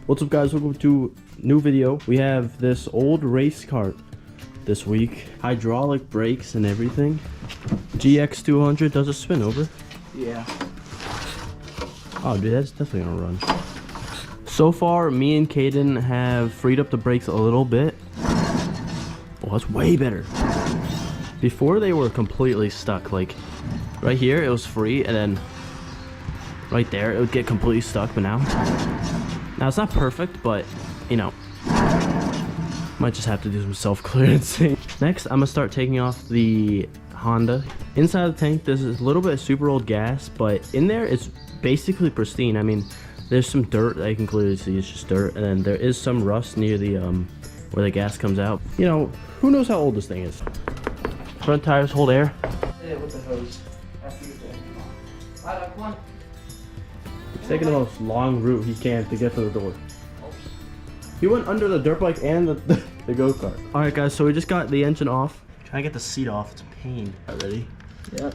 What's up guys, welcome to new video. We have this old race cart this week. Hydraulic brakes and everything. GX200, does it spin over? Yeah. Oh dude, that's definitely gonna run. So far, me and Caden have freed up the brakes a little bit. Oh, that's way better. Before they were completely stuck, like right here it was free and then right there it would get completely stuck, but now it's not perfect, but you know, might just have to do some self-clearancing. Next, I'm gonna start taking off the Honda. Inside the tank, there's a little bit of super old gas, but in there it's basically pristine. I mean, there's some dirt that you can clearly see, it's just dirt, and then there is some rust near the where the gas comes out. You know, who knows how old this thing is. Front tires hold air. Hit it with the hose after you get it. Come on. He's taking the most long route he can to get to the door. He went under the dirt bike and the go-kart. Alright guys, so we just got the engine off. Trying to get the seat off, it's a pain. Alright, ready? Yeah.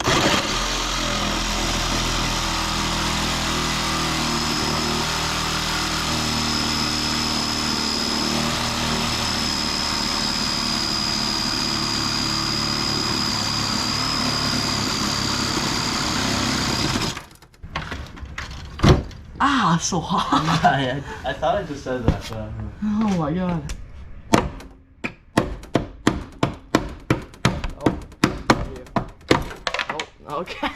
Ah, it's so hot. I thought I just said that, but Oh my god. Oh, okay.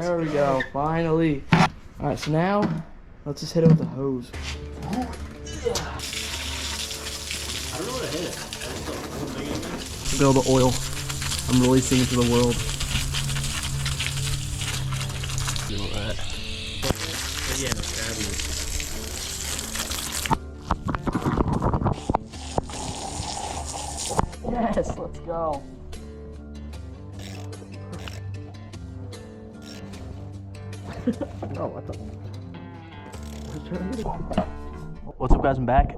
There we go, finally. Alright, so now, let's just hit it with the hose. I don't know what to hit it. Build the oil. I'm releasing it to the world. Feel that. Yeah, no cabinet. Yes, let's go. Oh, what the? What's up guys, I'm back.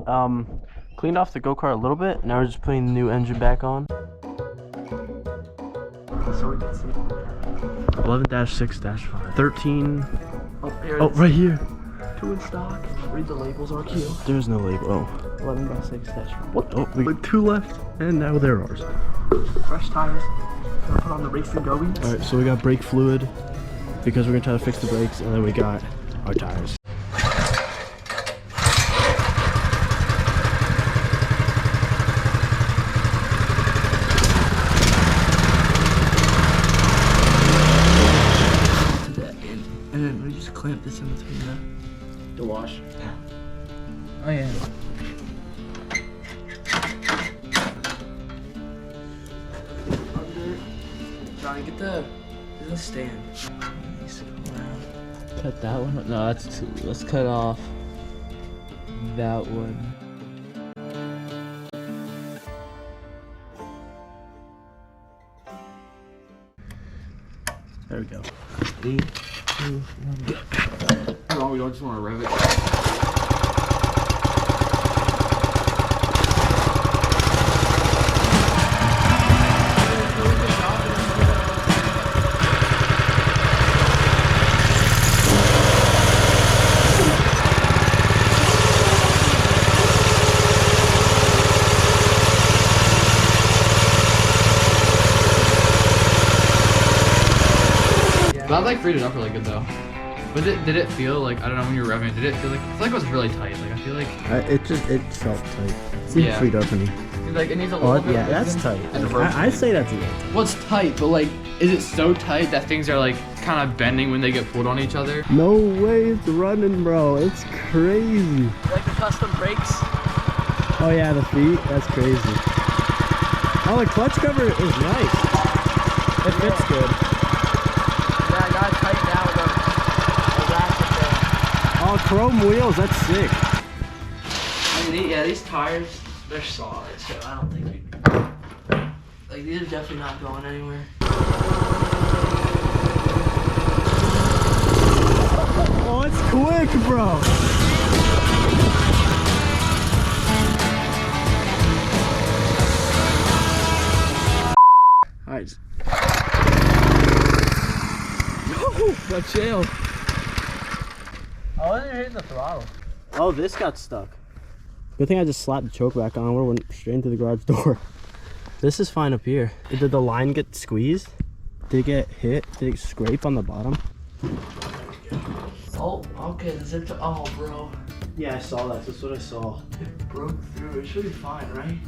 Cleaned off the go-kart a little bit. Now we're just putting the new engine back on. So we can see 11-6-5. 13. Oh, Right here. 2 in stock. Read the labels, RQ. There's no label. Oh. 11x6-5. What? Oh, we got 2 left, and now they're ours. Fresh tires. Gonna put on the racing gobies. Alright, so we got brake fluid because we're gonna try to fix the brakes, and then we got our tires. And then we just clamp this in between the wash. Yeah. Oh yeah. Under. Johnny, get the stand. Nice. Cut that one? No, that's too. Let's cut off that one. There we go. 3, 2, 1, go. Oh, we don't just want to rev it. That like freed it up really good though. But did it feel like, I don't know, when you were revving it, did it feel like, I feel like it was really tight. Like I feel like It felt tight. It seemed freed up for me. it needs a little bit. Yeah, that's tight. I'd say that's it. Well, it's tight, but like, is it so tight that things are like kind of bending when they get pulled on each other? No way it's running, bro. It's crazy. Like the custom brakes. Oh yeah, the feet. That's crazy. Oh, the clutch cover is nice. It fits good. Yeah, I got it tight now with a ratchet there. Oh, chrome wheels. That's sick. I mean, yeah, these tires, they're solid, so I don't think we... Like, these are definitely not going anywhere. Oh, it's quick, bro. Alright. No! What jail? I wasn't hitting the throttle. Oh, this got stuck. Good thing I just slapped the choke back on. I went straight into the garage door. This is fine up here. Did the line get squeezed? Did it get hit? Did it scrape on the bottom? Oh, okay, the zip tie. Oh, bro. Yeah, I saw that. That's what I saw. It broke through. It should be fine, right?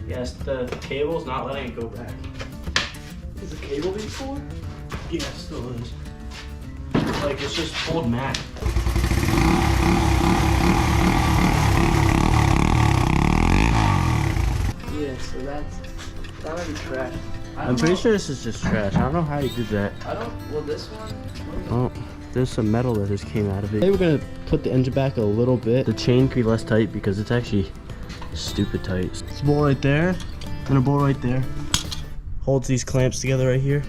Yes, the cable's not letting it go back. Is the cable being pulled? Yeah, it still is. Like, it's just pulled mad. Yeah, so that might be trash. I'm pretty sure this is just trash. I don't know how you did that. Well, this one? Oh, there's some metal that just came out of it. Today we're gonna put the engine back a little bit. The chain could be less tight because it's actually stupid tight. This bolt right there, and a bolt right there. Holds these clamps together right here.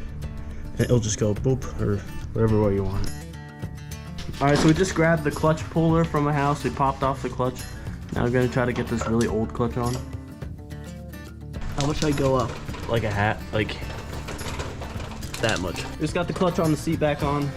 And it'll just go boop, or whatever way you want it. Alright, so we just grabbed the clutch puller from a house. We popped off the clutch. Now we're gonna try to get this really old clutch on. How much I go up? Like a hat, like that much. Just got the clutch on, the seat back on.